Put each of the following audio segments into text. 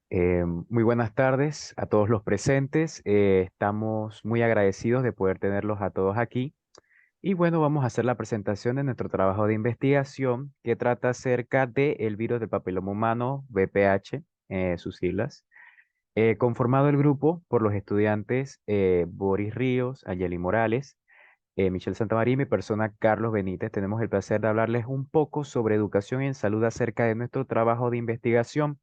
Muy buenas tardes a todos los presentes. Estamos muy agradecidos de poder tenerlos a todos aquí. Y bueno, vamos a hacer la presentación de nuestro trabajo de investigación que trata acerca del virus del papiloma humano, VPH, sus siglas. Conformado el grupo por los estudiantes Boris Ríos, Ayeli Morales, Michelle Santamaría y mi persona Carlos Benítez. Tenemos el placer de hablarles un poco sobre educación en salud acerca de nuestro trabajo de investigación.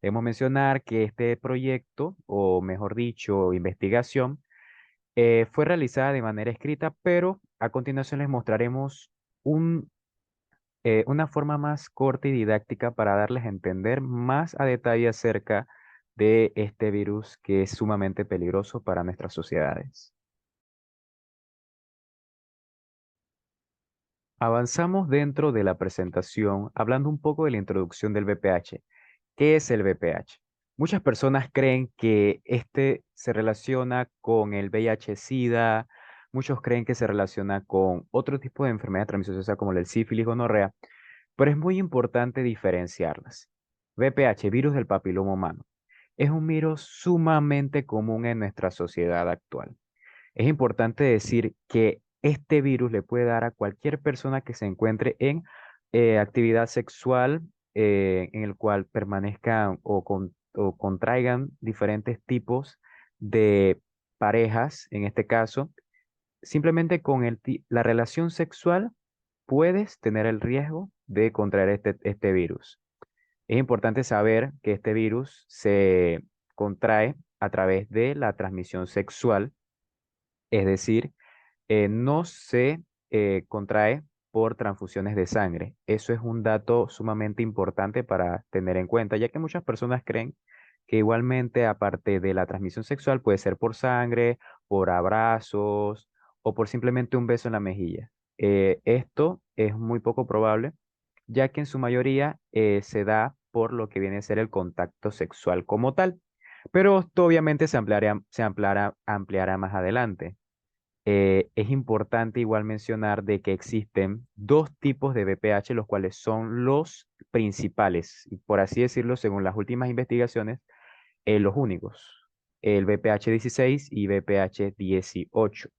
Debemos mencionar que este proyecto, o mejor dicho, investigación, fue realizada de manera escrita, pero a continuación les mostraremos un, una forma más corta y didáctica para darles a entender más a detalle acerca de este virus que es sumamente peligroso para nuestras sociedades. Avanzamos dentro de la presentación hablando un poco de la introducción del VPH. ¿Qué es el VPH? Muchas personas creen que este se relaciona con el VIH-Sida, muchos creen que se relaciona con otro tipo de enfermedad de transmisión sexual como el sífilis, gonorrea, pero es muy importante diferenciarlas. VPH, virus del papiloma humano, es un virus sumamente común en nuestra sociedad actual. Es importante decir que este virus le puede dar a cualquier persona que se encuentre en actividad sexual en el cual permanezcan o contraigan diferentes tipos de parejas, en este caso, simplemente con la relación sexual puedes tener el riesgo de contraer este virus. Es importante saber que este virus se contrae a través de la transmisión sexual, es decir, no se contrae por transfusiones de sangre. Eso es un dato sumamente importante para tener en cuenta, ya que muchas personas creen que igualmente, aparte de la transmisión sexual, puede ser por sangre, por abrazos o por simplemente un beso en la mejilla. Esto es muy poco probable, ya que en su mayoría se da por lo que viene a ser el contacto sexual como tal. Pero esto obviamente ampliará más adelante. Es importante igual mencionar de que existen dos tipos de VPH, los cuales son los principales, y por así decirlo, según las últimas investigaciones, los únicos, el VPH-16 y VPH-18.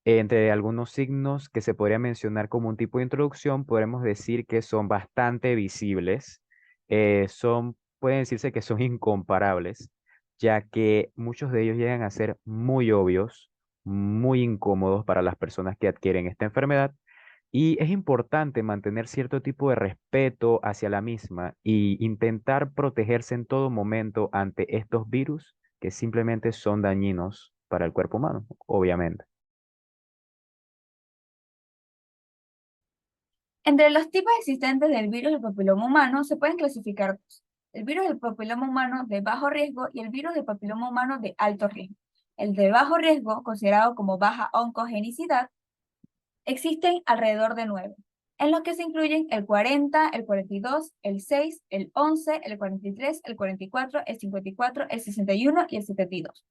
Entre algunos signos que se podría mencionar como un tipo de introducción, podremos decir que son bastante visibles, pueden decirse que son incomparables, ya que muchos de ellos llegan a ser muy obvios, muy incómodos para las personas que adquieren esta enfermedad, y es importante mantener cierto tipo de respeto hacia la misma y intentar protegerse en todo momento ante estos virus que simplemente son dañinos para el cuerpo humano, obviamente. Entre los tipos existentes del virus del papiloma humano se pueden clasificar dos: el virus del papiloma humano de bajo riesgo y el virus del papiloma humano de alto riesgo. El de bajo riesgo, considerado como baja oncogenicidad, existen alrededor de 9, en los que se incluyen el 40, el 42, el 6, el 11, el 43, el 44, el 54, el 61 y el 72.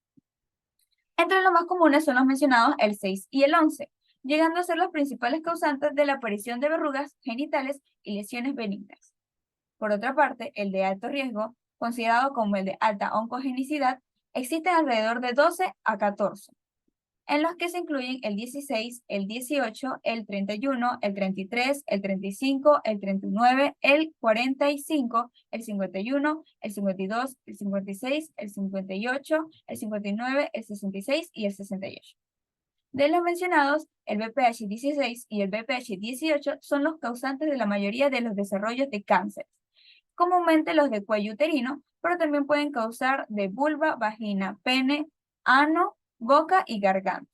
Entre los más comunes son los mencionados el 6 y el 11, llegando a ser los principales causantes de la aparición de verrugas genitales y lesiones benignas. Por otra parte, el de alto riesgo, considerado como el de alta oncogenicidad, existen alrededor de 12 a 14, en los que se incluyen el 16, el 18, el 31, el 33, el 35, el 39, el 45, el 51, el 52, el 56, el 58, el 59, el 66 y el 68. De los mencionados, el BPH-16 y el BPH-18 son los causantes de la mayoría de los desarrollos de cáncer, comúnmente los de cuello uterino, pero también pueden causar de vulva, vagina, pene, ano, boca y garganta.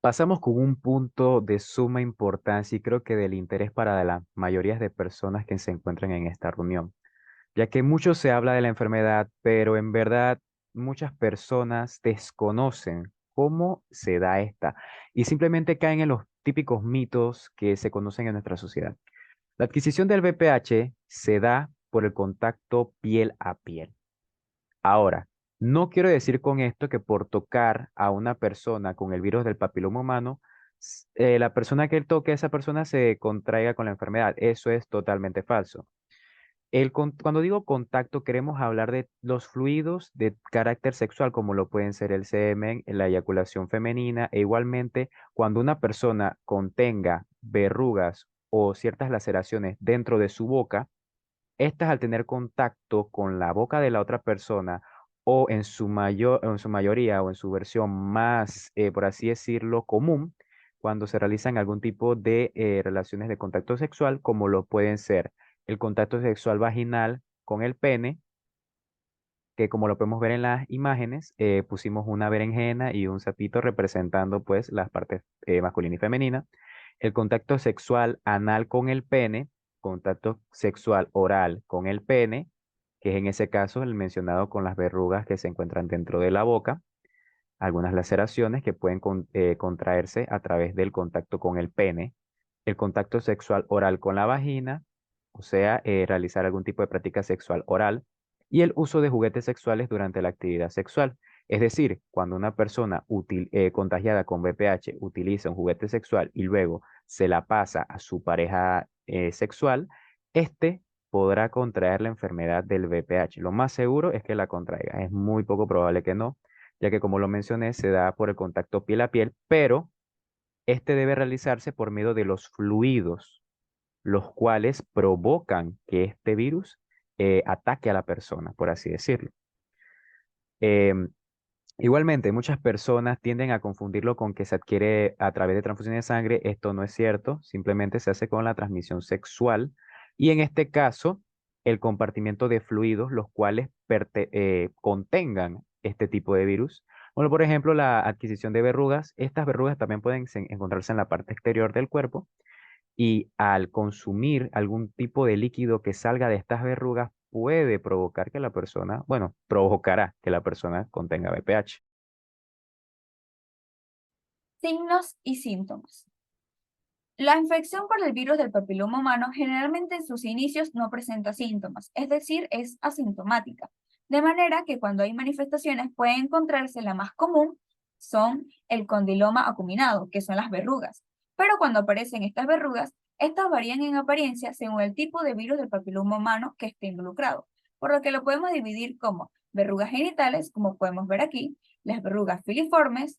Pasamos con un punto de suma importancia y creo que del interés para la mayoría de personas que se encuentran en esta reunión, ya que mucho se habla de la enfermedad, pero en verdad muchas personas desconocen cómo se da esta y simplemente caen en los típicos mitos que se conocen en nuestra sociedad. La adquisición del VPH se da por el contacto piel a piel. Ahora, no quiero decir con esto que por tocar a una persona con el virus del papiloma humano La persona que toque a esa persona se contraiga con la enfermedad. Eso es totalmente falso. Cuando digo contacto, queremos hablar de los fluidos de carácter sexual, como lo pueden ser el semen, la eyaculación femenina, e igualmente cuando una persona contenga verrugas o ciertas laceraciones dentro de su boca, estas al tener contacto con la boca de la otra persona o en su mayoría o en su versión más, por así decirlo, común, cuando se realizan algún tipo de relaciones de contacto sexual, como lo pueden ser el contacto sexual vaginal con el pene, que como lo podemos ver en las imágenes, pusimos una berenjena y un sapito representando pues las partes masculina y femenina. El contacto sexual anal con el pene, contacto sexual oral con el pene, que es en ese caso el mencionado con las verrugas que se encuentran dentro de la boca, algunas laceraciones que pueden contraerse a través del contacto con el pene, el contacto sexual oral con la vagina, o sea, realizar algún tipo de práctica sexual oral, y el uso de juguetes sexuales durante la actividad sexual. Es decir, cuando una persona contagiada con VPH utiliza un juguete sexual y luego se la pasa a su pareja sexual, este podrá contraer la enfermedad del VPH. Lo más seguro es que la contraiga. Es muy poco probable que no, ya que como lo mencioné, se da por el contacto piel a piel, pero este debe realizarse por medio de los fluidos, los cuales provocan que este virus ataque a la persona, por así decirlo. Em, Igualmente, muchas personas tienden a confundirlo con que se adquiere a través de transfusión de sangre. Esto no es cierto, simplemente se hace con la transmisión sexual y en este caso el compartimiento de fluidos los cuales contengan este tipo de virus. Bueno, por ejemplo, la adquisición de verrugas. Estas verrugas también pueden encontrarse en la parte exterior del cuerpo y al consumir algún tipo de líquido que salga de estas verrugas puede provocar que la persona, bueno, provocará que la persona contenga VPH. Signos y síntomas. La infección por el virus del papiloma humano generalmente en sus inicios no presenta síntomas, es decir, es asintomática. De manera que cuando hay manifestaciones puede encontrarse la más común son el condiloma acuminado, que son las verrugas. Pero cuando aparecen estas verrugas, estas varían en apariencia según el tipo de virus del papiloma humano que esté involucrado, por lo que lo podemos dividir como verrugas genitales, como podemos ver aquí, las verrugas filiformes,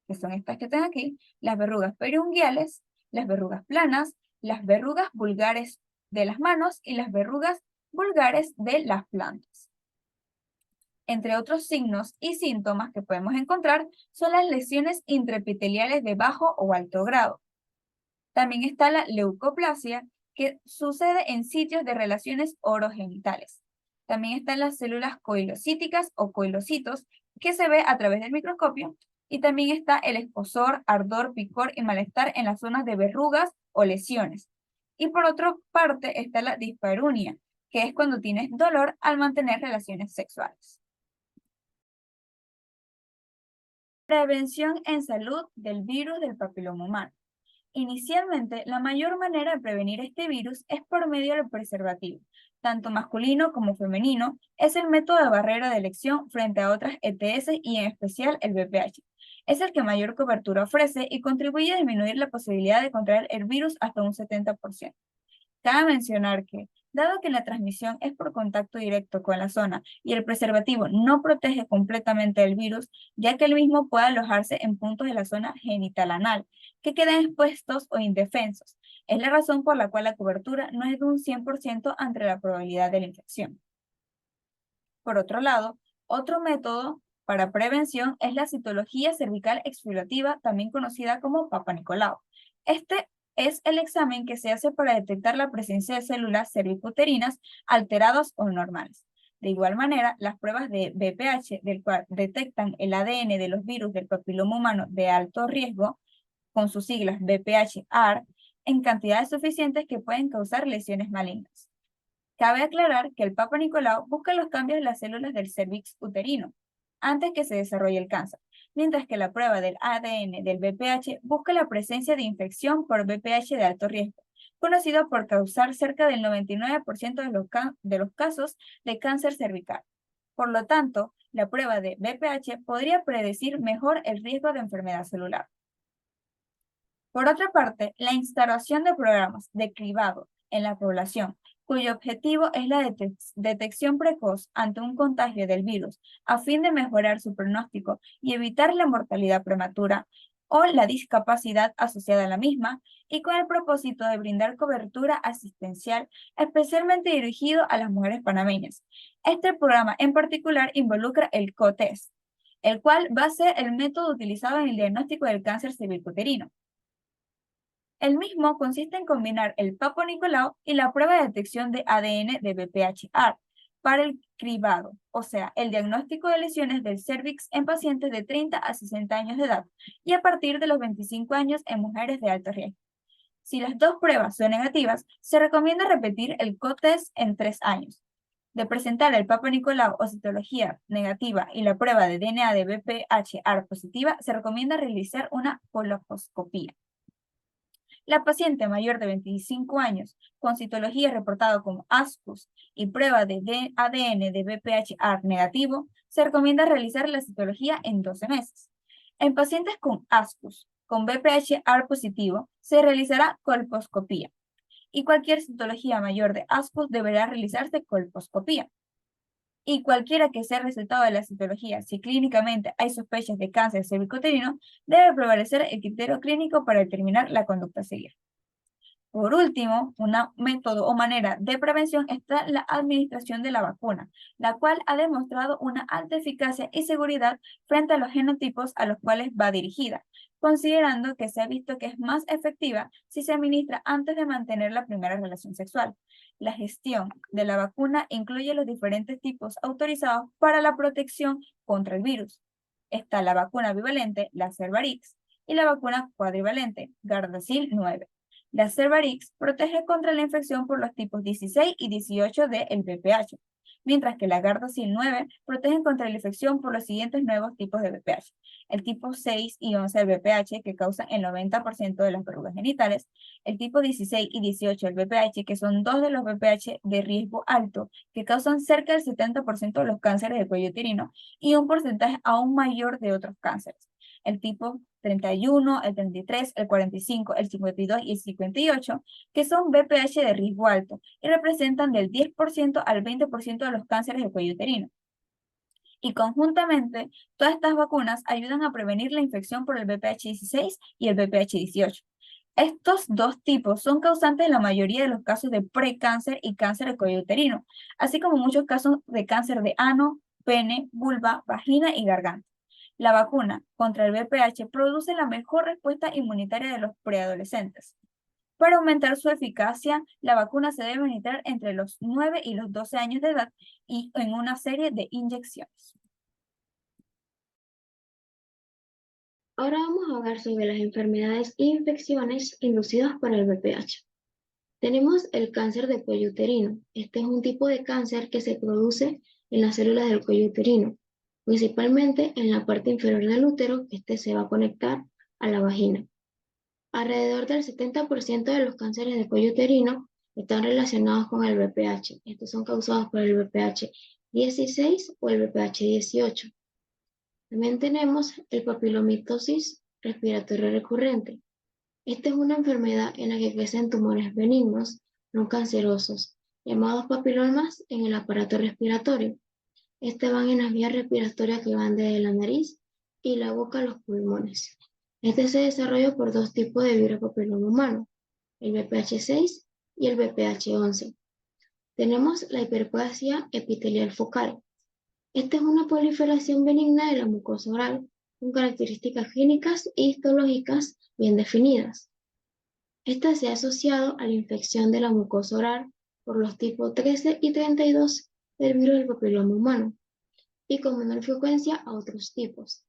que son estas que están aquí, las verrugas periunguiales, las verrugas planas, las verrugas vulgares de las manos y las verrugas vulgares de las plantas. Entre otros signos y síntomas que podemos encontrar son las lesiones intraepiteliales de bajo o alto grado. También está la leucoplasia, que sucede en sitios de relaciones orogenitales. También están las células coilocíticas o coilocitos, que se ve a través del microscopio. Y también está el escozor, ardor, picor y malestar en las zonas de verrugas o lesiones. Y por otra parte está la disparunia, que es cuando tienes dolor al mantener relaciones sexuales. Prevención en salud del virus del papiloma humano. Inicialmente, la mayor manera de prevenir este virus es por medio del preservativo, tanto masculino como femenino. Es el método de barrera de elección frente a otras ETS y en especial el VPH. Es el que mayor cobertura ofrece y contribuye a disminuir la posibilidad de contraer el virus hasta un 70%. Cabe mencionar que, dado que la transmisión es por contacto directo con la zona y el preservativo no protege completamente el virus, ya que el mismo puede alojarse en puntos de la zona genital anal, que quedan expuestos o indefensos. Es la razón por la cual la cobertura no es de un 100% ante la probabilidad de la infección. Por otro lado, otro método para prevención es la citología cervical exfoliativa, también conocida como Papa Nicolau. Este es el examen que se hace para detectar la presencia de células cervicuterinas alteradas o normales. De igual manera, las pruebas de VPH, del cual detectan el ADN de los virus del papiloma humano de alto riesgo, con sus siglas VPH-AR, en cantidades suficientes que pueden causar lesiones malignas. Cabe aclarar que el Papa Nicolau busca los cambios en las células del cervix uterino antes que se desarrolle el cáncer, mientras que la prueba del ADN del VPH busca la presencia de infección por VPH de alto riesgo, conocido por causar cerca del 99% de los casos de cáncer cervical. Por lo tanto, la prueba de VPH podría predecir mejor el riesgo de enfermedad celular. Por otra parte, la instalación de programas de cribado en la población, cuyo objetivo es la detección precoz ante un contagio del virus, a fin de mejorar su pronóstico y evitar la mortalidad prematura o la discapacidad asociada a la misma, y con el propósito de brindar cobertura asistencial especialmente dirigido a las mujeres panameñas. Este programa en particular involucra el COTES, el cual va a ser el método utilizado en el diagnóstico del cáncer cervicuterino. El mismo consiste en combinar el Papa Nicolau y la prueba de detección de ADN de BPH-AR para el cribado, o sea, el diagnóstico de lesiones del cérvix en pacientes de 30 a 60 años de edad y a partir de los 25 años en mujeres de alto riesgo. Si las dos pruebas son negativas, se recomienda repetir el COTES en 3 años. De presentar el Papa Nicolau o citología negativa y la prueba de DNA de BPH-AR positiva, se recomienda realizar una colposcopía. La paciente mayor de 25 años con citología reportada como ASCUS y prueba de ADN de BPH-AR negativo, se recomienda realizar la citología en 12 meses. En pacientes con ASCUS con BPH-AR positivo, se realizará colposcopía y cualquier citología mayor de ASCUS deberá realizarse colposcopía. Y cualquiera que sea el resultado de la citología, si clínicamente hay sospechas de cáncer cervicuterino, debe prevalecer el criterio clínico para determinar la conducta a seguir. Por último, un método o manera de prevención está la administración de la vacuna, la cual ha demostrado una alta eficacia y seguridad frente a los genotipos a los cuales va dirigida, considerando que se ha visto que es más efectiva si se administra antes de mantener la primera relación sexual. La gestión de la vacuna incluye los diferentes tipos autorizados para la protección contra el virus. Está la vacuna bivalente, la Cervarix, y la vacuna cuadrivalente, Gardasil 9. La Cervarix protege contra la infección por los tipos 16 y 18 del VPH, mientras que la Gardasil 9 protegen contra la infección por los siguientes nuevos tipos de VPH. El tipo 6 y 11 del VPH, que causan el 90% de las verrugas genitales, el tipo 16 y 18 del VPH, que son dos de los VPH de riesgo alto, que causan cerca del 70% de los cánceres de cuello uterino y un porcentaje aún mayor de otros cánceres. El tipo 31, el 33, el 45, el 52 y el 58, que son VPH de riesgo alto y representan del 10% al 20% de los cánceres de cuello uterino. Y conjuntamente, todas estas vacunas ayudan a prevenir la infección por el VPH-16 y el VPH-18. Estos dos tipos son causantes de la mayoría de los casos de precáncer y cáncer de cuello uterino, así como muchos casos de cáncer de ano, pene, vulva, vagina y garganta. La vacuna contra el VPH produce la mejor respuesta inmunitaria de los preadolescentes. Para aumentar su eficacia, la vacuna se debe administrar entre los 9 y los 12 años de edad y en una serie de inyecciones. Ahora vamos a hablar sobre las enfermedades e infecciones inducidas por el VPH. Tenemos el cáncer de cuello uterino. Este es un tipo de cáncer que se produce en las células del cuello uterino, principalmente en la parte inferior del útero, que este se va a conectar a la vagina. Alrededor del 70% de los cánceres de cuello uterino están relacionados con el VPH. Estos son causados por el VPH 16 o el VPH 18. También tenemos el papilomatosis respiratorio recurrente. Esta es una enfermedad en la que crecen tumores benignos, no cancerosos, llamados papilomas en el aparato respiratorio. Estos van en las vías respiratorias que van desde la nariz y la boca a los pulmones. Este se desarrolla por dos tipos de virus papiloma humano, el VPH6 y el VPH11. Tenemos la hiperplasia epitelial focal. Esta es una proliferación benigna de la mucosa oral, con características clínicas e histológicas bien definidas. Esta se ha asociado a la infección de la mucosa oral por los tipos 13 y 32 del virus del papiloma humano, y con menor frecuencia a otros tipos.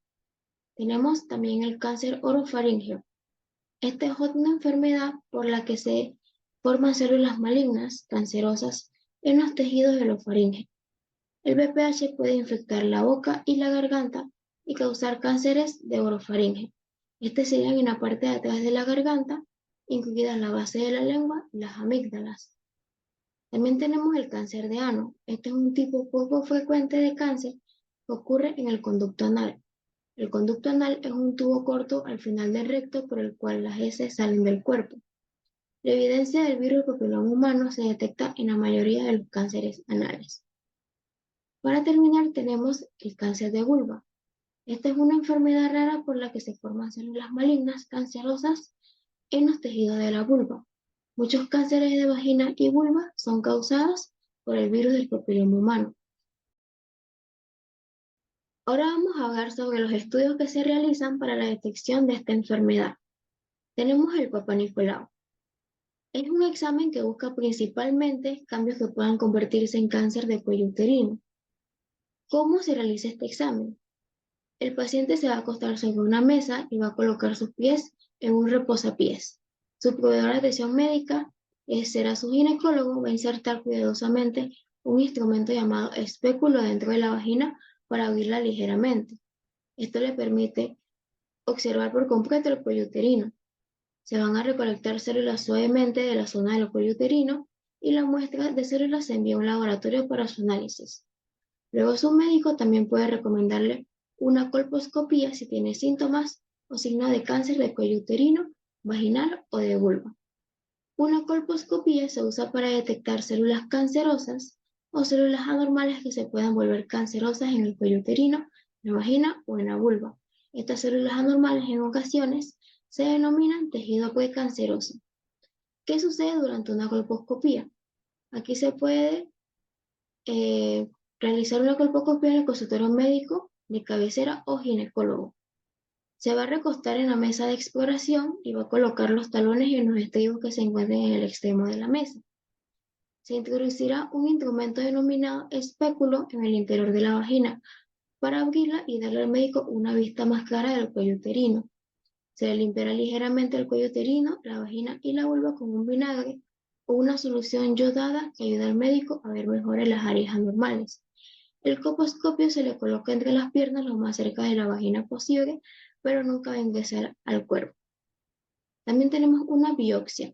Tenemos también el cáncer orofaríngeo. Esta es una enfermedad por la que se forman células malignas, cancerosas, en los tejidos de la faringe. El VPH puede infectar la boca y la garganta y causar cánceres de orofaringe. Serían en la parte de atrás de la garganta, incluidas la base de la lengua y las amígdalas. También tenemos el cáncer de ano. Este es un tipo poco frecuente de cáncer que ocurre en el conducto anal. El conducto anal es un tubo corto al final del recto por el cual las heces salen del cuerpo. La evidencia del virus del papiloma humano se detecta en la mayoría de los cánceres anales. Para terminar, tenemos el cáncer de vulva. Esta es una enfermedad rara por la que se forman células malignas cancerosas en los tejidos de la vulva. Muchos cánceres de vagina y vulva son causados por el virus del papiloma humano. Ahora vamos a hablar sobre los estudios que se realizan para la detección de esta enfermedad. Tenemos el Papa Nicolau. Es un examen que busca principalmente cambios que puedan convertirse en cáncer de cuello uterino. ¿Cómo se realiza este examen? El paciente se va a acostar sobre una mesa y va a colocar sus pies en un reposapiés. Su proveedor de atención médica será su ginecólogo, va a insertar cuidadosamente un instrumento llamado espéculo dentro de la vagina para abrirla ligeramente. Esto le permite observar por completo el cuello uterino. Se van a recolectar células suavemente de la zona del cuello uterino y la muestra de células se envía a un laboratorio para su análisis. Luego su médico también puede recomendarle una colposcopía si tiene síntomas o signos de cáncer de cuello uterino, vaginal o de vulva. Una colposcopía se usa para detectar células cancerosas o células anormales que se puedan volver cancerosas en el cuello uterino, en la vagina o en la vulva. Estas células anormales en ocasiones se denominan tejido precanceroso. ¿Qué sucede durante una colposcopía? Aquí se puede realizar una colposcopía en el consultorio médico de cabecera o ginecólogo. Se va a recostar en la mesa de exploración y va a colocar los talones en los estribos que se encuentren en el extremo de la mesa. Se introducirá un instrumento denominado espéculo en el interior de la vagina para abrirla y darle al médico una vista más clara del cuello uterino. Se le limpiará ligeramente el cuello uterino, la vagina y la vulva con un vinagre o una solución yodada que ayuda al médico a ver mejor en las áreas anormales. El colposcopio se le coloca entre las piernas lo más cerca de la vagina posible, pero nunca va a ingresar al cuerpo. También tenemos una biopsia.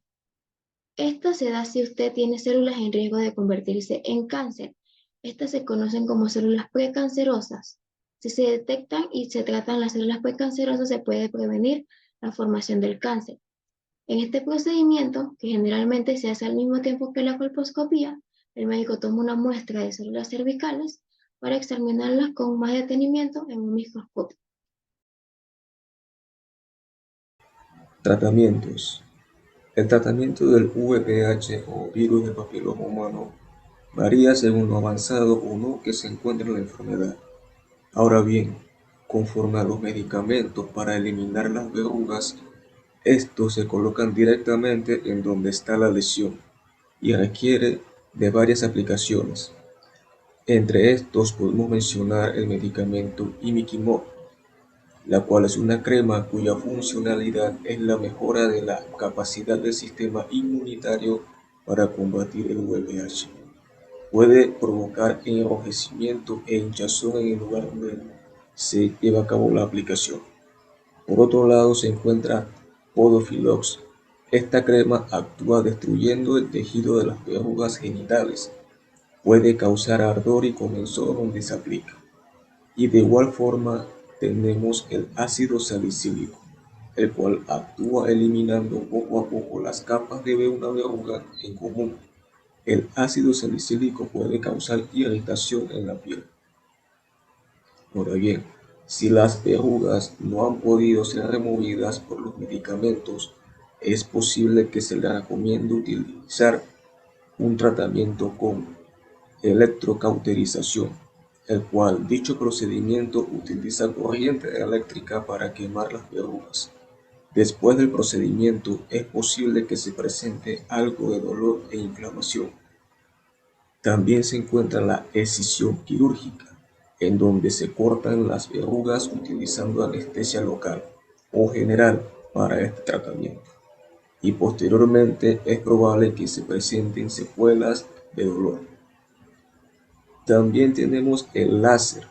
Esta se da si usted tiene células en riesgo de convertirse en cáncer. Estas se conocen como células precancerosas. Si se detectan y se tratan las células precancerosas, se puede prevenir la formación del cáncer. En este procedimiento, que generalmente se hace al mismo tiempo que la colposcopía, el médico toma una muestra de células cervicales para examinarlas con más detenimiento en un microscopio. Tratamientos. El tratamiento del VPH o virus del papiloma humano varía según lo avanzado o no que se encuentre la enfermedad. Ahora bien, conforme a los medicamentos para eliminar las verrugas, estos se colocan directamente en donde está la lesión y requiere de varias aplicaciones. Entre estos podemos mencionar el medicamento Imiquimod, la cual es una crema cuya funcionalidad es la mejora de la capacidad del sistema inmunitario para combatir el VPH. Puede provocar enrojecimiento e hinchazón en el lugar donde se lleva a cabo la aplicación. Por otro lado se encuentra Podofilox. Esta crema actúa destruyendo el tejido de las verrugas genitales. Puede causar ardor y comezón donde se aplica. Y de igual forma tenemos el ácido salicílico, el cual actúa eliminando poco a poco las capas de una verruga en común. El ácido salicílico puede causar irritación en la piel. Ahora bien, si las verrugas no han podido ser removidas por los medicamentos, es posible que se le recomiende utilizar un tratamiento con electrocauterización, el cual dicho procedimiento utiliza corriente eléctrica para quemar las verrugas. Después del procedimiento es posible que se presente algo de dolor e inflamación. También se encuentra la escisión quirúrgica, en donde se cortan las verrugas utilizando anestesia local o general para este tratamiento. Y posteriormente es probable que se presenten secuelas de dolor. También tenemos el láser.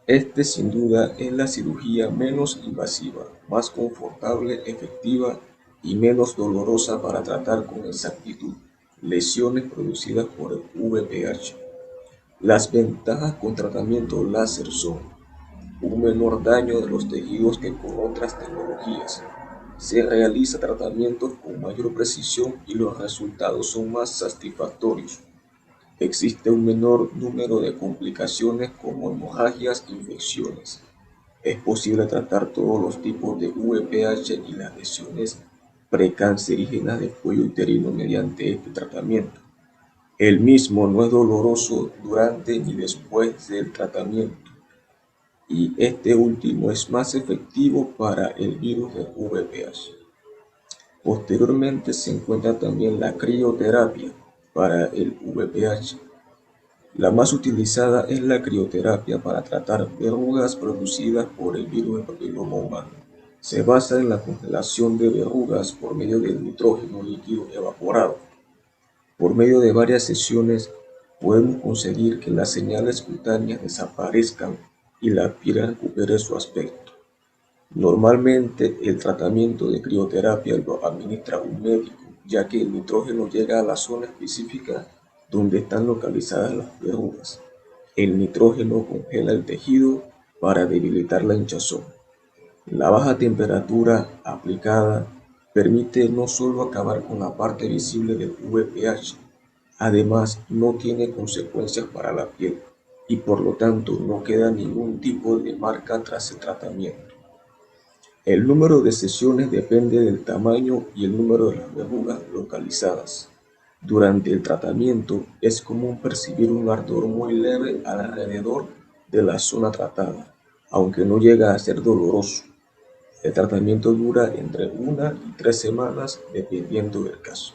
Este sin duda es la cirugía menos invasiva, más confortable, efectiva y menos dolorosa para tratar con exactitud lesiones producidas por el VPH. Las ventajas con tratamiento láser son un menor daño de los tejidos que con otras tecnologías. Se realiza tratamientos con mayor precisión y los resultados son más satisfactorios. Existe un menor número de complicaciones como hemorragias e infecciones. Es posible tratar todos los tipos de VPH y las lesiones precancerígenas del cuello uterino mediante este tratamiento. El mismo no es doloroso durante ni después del tratamiento y este último es más efectivo para el virus de VPH. Posteriormente se encuentra también la crioterapia para el VPH. La más utilizada es la crioterapia para tratar verrugas producidas por el virus del papiloma humano. Se basa en la congelación de verrugas por medio del nitrógeno líquido evaporado. Por medio de varias sesiones podemos conseguir que las señales cutáneas desaparezcan y la piel recupere su aspecto. Normalmente el tratamiento de crioterapia lo administra un médico, ya que el nitrógeno llega a la zona específica donde están localizadas las verrugas. El nitrógeno congela el tejido para debilitar la hinchazón. La baja temperatura aplicada permite no solo acabar con la parte visible del VPH, además no tiene consecuencias para la piel y por lo tanto no queda ningún tipo de marca tras el tratamiento. El número de sesiones depende del tamaño y el número de las verrugas localizadas. Durante el tratamiento es común percibir un ardor muy leve alrededor de la zona tratada, aunque no llega a ser doloroso. El tratamiento dura entre 1 y 3 semanas dependiendo del caso.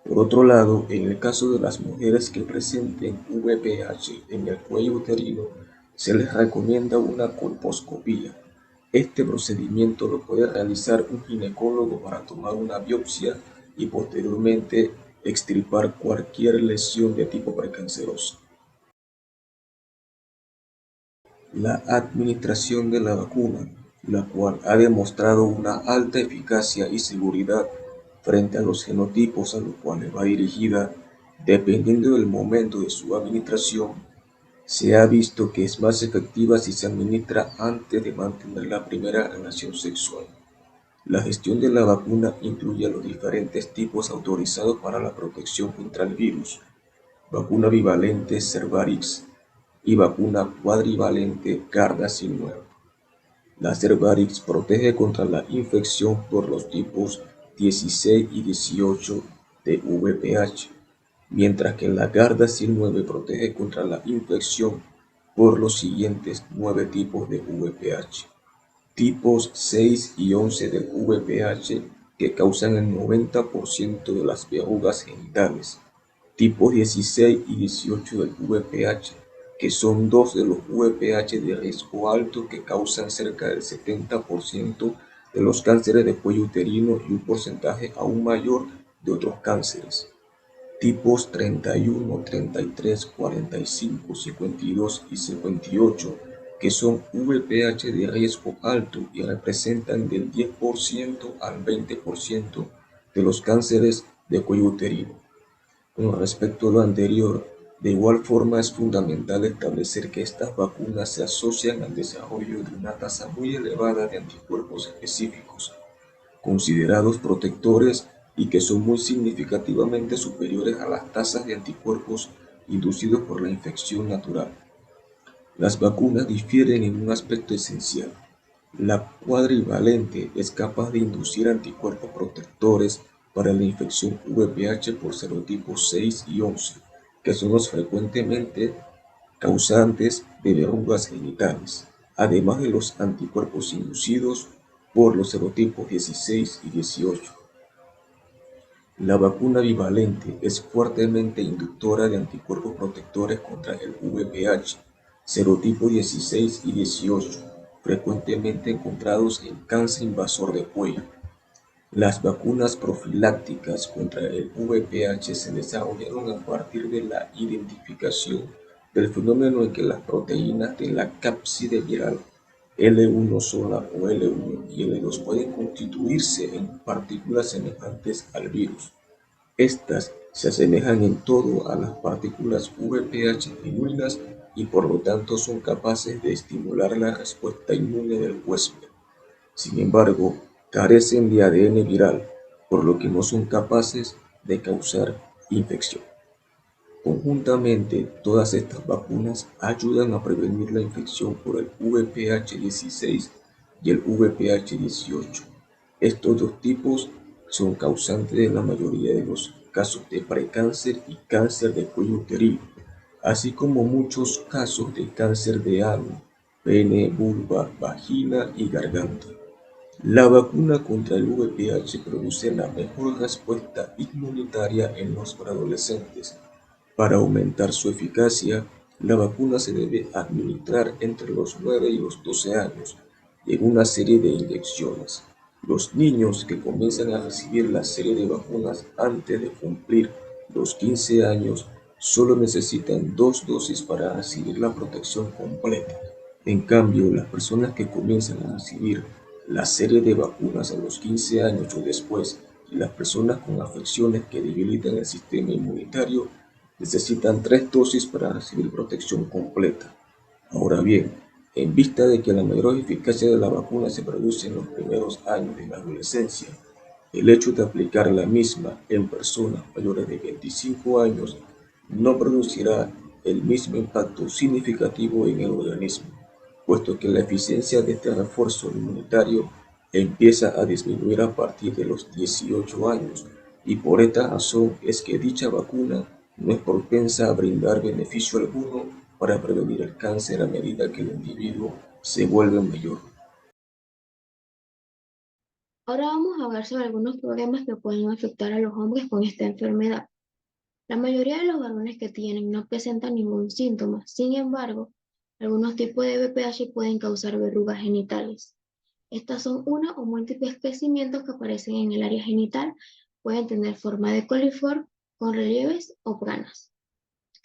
Por otro lado, en el caso de las mujeres que presenten VPH en el cuello uterino, se les recomienda una colposcopía. Este procedimiento lo puede realizar un ginecólogo para tomar una biopsia y posteriormente extirpar cualquier lesión de tipo precanceroso. La administración de la vacuna, la cual ha demostrado una alta eficacia y seguridad frente a los genotipos a los cuales va dirigida, dependiendo del momento de su administración, se ha visto que es más efectiva si se administra antes de mantener la primera relación sexual. La gestión de la vacuna incluye los diferentes tipos autorizados para la protección contra el virus: vacuna bivalente Cervarix y vacuna cuadrivalente Gardasil 9. La Cervarix protege contra la infección por los tipos 16 y 18 de VPH, mientras que la Gardasil 9 protege contra la infección por los siguientes 9 tipos de VPH. Tipos 6 y 11 del VPH que causan el 90% de las verrugas genitales. Tipos 16 y 18 del VPH, que son dos de los VPH de riesgo alto que causan cerca del 70% de los cánceres de cuello uterino y un porcentaje aún mayor de otros cánceres. Tipos 31, 33, 45, 52 y 58, que son VPH de riesgo alto y representan del 10% al 20% de los cánceres de cuello uterino. Con respecto a lo anterior, de igual forma es fundamental establecer que estas vacunas se asocian al desarrollo de una tasa muy elevada de anticuerpos específicos, considerados protectores y que son muy significativamente superiores a las tasas de anticuerpos inducidos por la infección natural. Las vacunas difieren en un aspecto esencial. La cuadrivalente es capaz de inducir anticuerpos protectores para la infección VPH por serotipos 6 y 11, que son los frecuentemente causantes de verrugas genitales, además de los anticuerpos inducidos por los serotipos 16 y 18. La vacuna bivalente es fuertemente inductora de anticuerpos protectores contra el VPH, serotipos 16 y 18, frecuentemente encontrados en cáncer invasor de cuello. Las vacunas profilácticas contra el VPH se desarrollaron a partir de la identificación del fenómeno en que las proteínas de la cápside viral L1 sola o L1 y L2 pueden constituirse en partículas semejantes al virus. Estas se asemejan en todo a las partículas VPH genuinas y por lo tanto son capaces de estimular la respuesta inmune del huésped. Sin embargo, carecen de ADN viral, por lo que no son capaces de causar infección. Conjuntamente, todas estas vacunas ayudan a prevenir la infección por el VPH-16 y el VPH-18. Estos dos tipos son causantes de la mayoría de los casos de precáncer y cáncer de cuello uterino, así como muchos casos de cáncer de ano, pene, vulva, vagina y garganta. La vacuna contra el VPH produce la mejor respuesta inmunitaria en los preadolescentes. Para aumentar su eficacia, la vacuna se debe administrar entre los 9 y los 12 años en una serie de inyecciones. Los niños que comienzan a recibir la serie de vacunas antes de cumplir los 15 años solo necesitan 2 dosis para recibir la protección completa. En cambio, las personas que comienzan a recibir la serie de vacunas a los 15 años o después y las personas con afecciones que debilitan el sistema inmunitario necesitan 3 dosis para recibir protección completa. Ahora bien, en vista de que la mayor eficacia de la vacuna se produce en los primeros años de la adolescencia, el hecho de aplicar la misma en personas mayores de 25 años no producirá el mismo impacto significativo en el organismo, puesto que la eficiencia de este refuerzo inmunitario empieza a disminuir a partir de los 18 años, y por esta razón es que dicha vacuna no es propensa a brindar beneficio alguno para prevenir el cáncer a medida que el individuo se vuelve mayor. Ahora vamos a hablar sobre algunos problemas que pueden afectar a los hombres con esta enfermedad. La mayoría de los varones que tienen no presentan ningún síntoma. Sin embargo, algunos tipos de BPH pueden causar verrugas genitales. Estas son uno o múltiples crecimientos que aparecen en el área genital. Pueden tener forma de coliforme, con relieves o planas.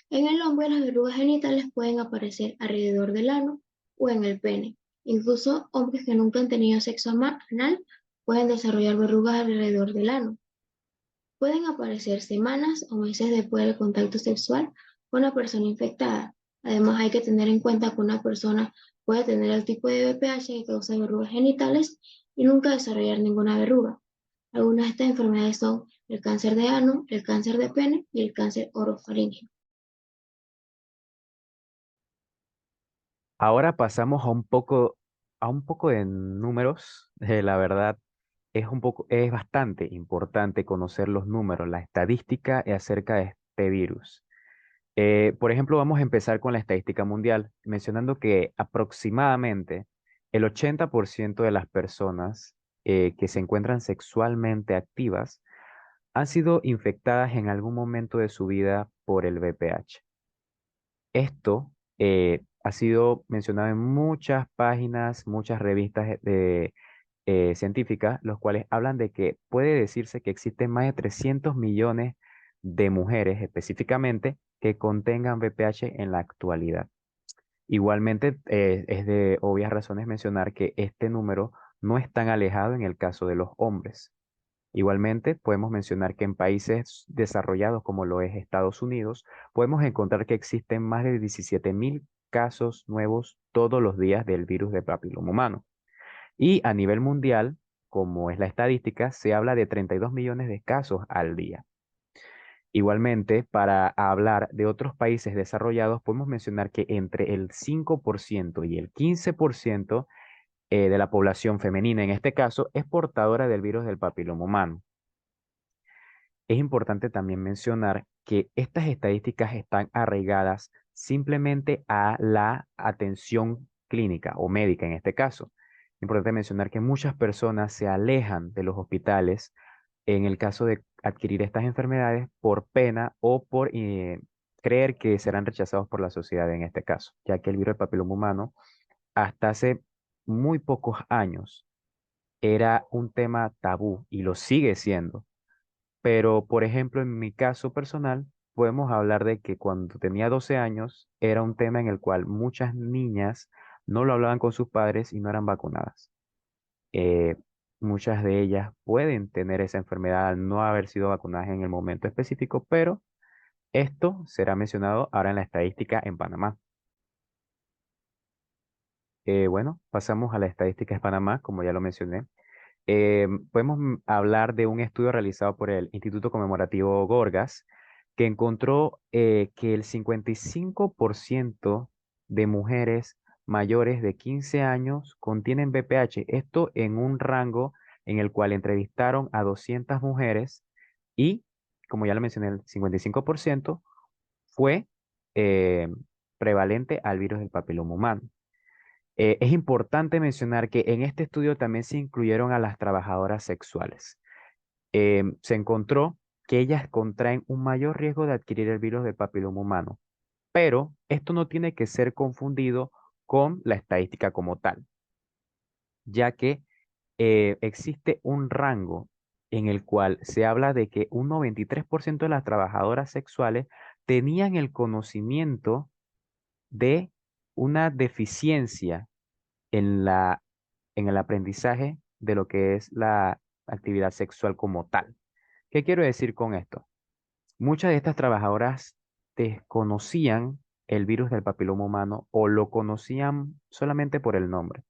En el hombre, las verrugas genitales pueden aparecer alrededor del ano o en el pene. Incluso hombres que nunca han tenido sexo anal pueden desarrollar verrugas alrededor del ano. Pueden aparecer semanas o meses después del contacto sexual con una persona infectada. Además, hay que tener en cuenta que una persona puede tener el tipo de BPH que causa verrugas genitales y nunca desarrollar ninguna verruga. Algunas de estas enfermedades son el cáncer de ano, el cáncer de pene y el cáncer orofaríngeo. Ahora pasamos a un poco de números. La verdad, es bastante importante conocer los números, la estadística acerca de este virus. Por ejemplo, vamos a empezar con la estadística mundial, mencionando que aproximadamente el 80% de las personas que se encuentran sexualmente activas han sido infectadas en algún momento de su vida por el VPH. Esto ha sido mencionado en muchas páginas, muchas revistas científicas, los cuales hablan de que puede decirse que existen más de 300 millones de mujeres específicamente que contengan VPH en la actualidad. Igualmente, es de obvias razones mencionar que este número no es tan alejado en el caso de los hombres. Igualmente, podemos mencionar que en países desarrollados como lo es Estados Unidos, podemos encontrar que existen más de 17.000 casos nuevos todos los días del virus del papiloma humano. Y a nivel mundial, como es la estadística, se habla de 32 millones de casos al día. Igualmente, para hablar de otros países desarrollados, podemos mencionar que entre el 5% y el 15% de la población femenina, en este caso, es portadora del virus del papiloma humano. Es importante también mencionar que estas estadísticas están arraigadas simplemente a la atención clínica o médica en este caso. Importante mencionar que muchas personas se alejan de los hospitales en el caso de adquirir estas enfermedades por pena o por creer que serán rechazados por la sociedad en este caso, ya que el virus del papiloma humano hasta hace muy pocos años era un tema tabú y lo sigue siendo. Pero, por ejemplo, en mi caso personal, podemos hablar de que cuando tenía 12 años era un tema en el cual muchas niñas no lo hablaban con sus padres y no eran vacunadas. Eh, Muchas de ellas pueden tener esa enfermedad al no haber sido vacunadas en el momento específico, pero esto será mencionado ahora en la estadística en Panamá. Bueno, pasamos a las estadísticas de Panamá, como ya lo mencioné. Podemos hablar de un estudio realizado por el Instituto Conmemorativo Gorgas, que encontró que el 55% de mujeres mayores de 15 años contienen VPH. Esto en un rango en el cual entrevistaron a 200 mujeres y, como ya lo mencioné, el 55% fue eh, prevalente al virus del papiloma humano. Es importante mencionar que en este estudio también se incluyeron a las trabajadoras sexuales. Se encontró que ellas contraen un mayor riesgo de adquirir el virus del papiloma humano, pero esto no tiene que ser confundido con la estadística como tal, ya que existe un rango en el cual se habla de que un 93% de las trabajadoras sexuales tenían el conocimiento de una deficiencia en en el aprendizaje de lo que es la actividad sexual como tal. ¿Qué quiero decir con esto? Muchas de estas trabajadoras desconocían el virus del papiloma humano o lo conocían solamente por el nombre.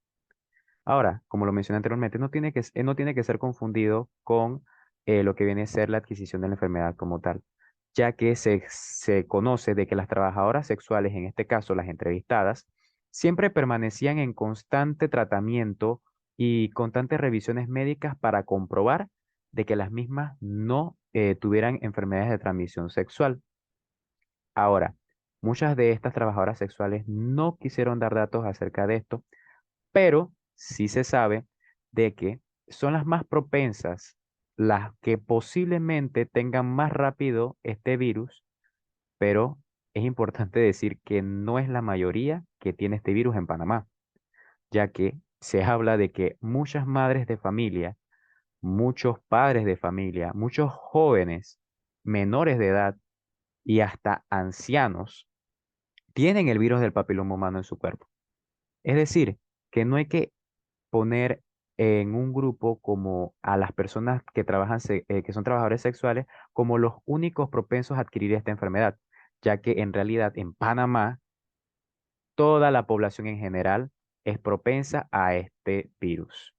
Ahora, como lo mencioné anteriormente, no tiene que ser confundido con lo que viene a ser la adquisición de la enfermedad como tal, ya que se conoce de que las trabajadoras sexuales, en este caso las entrevistadas, siempre permanecían en constante tratamiento y constantes revisiones médicas para comprobar de que las mismas no tuvieran enfermedades de transmisión sexual. Ahora, muchas de estas trabajadoras sexuales no quisieron dar datos acerca de esto, pero sí se sabe de que son las más propensas, las que posiblemente tengan más rápido este virus, pero es importante decir que no es la mayoría que tiene este virus en Panamá, ya que se habla de que muchas madres de familia, muchos padres de familia, muchos jóvenes menores de edad y hasta ancianos tienen el virus del papiloma humano en su cuerpo. Es decir, que no hay que poner en un grupo como a las personas que que son trabajadores sexuales como los únicos propensos a adquirir esta enfermedad, ya que en realidad en Panamá toda la población en general es propensa a este virus.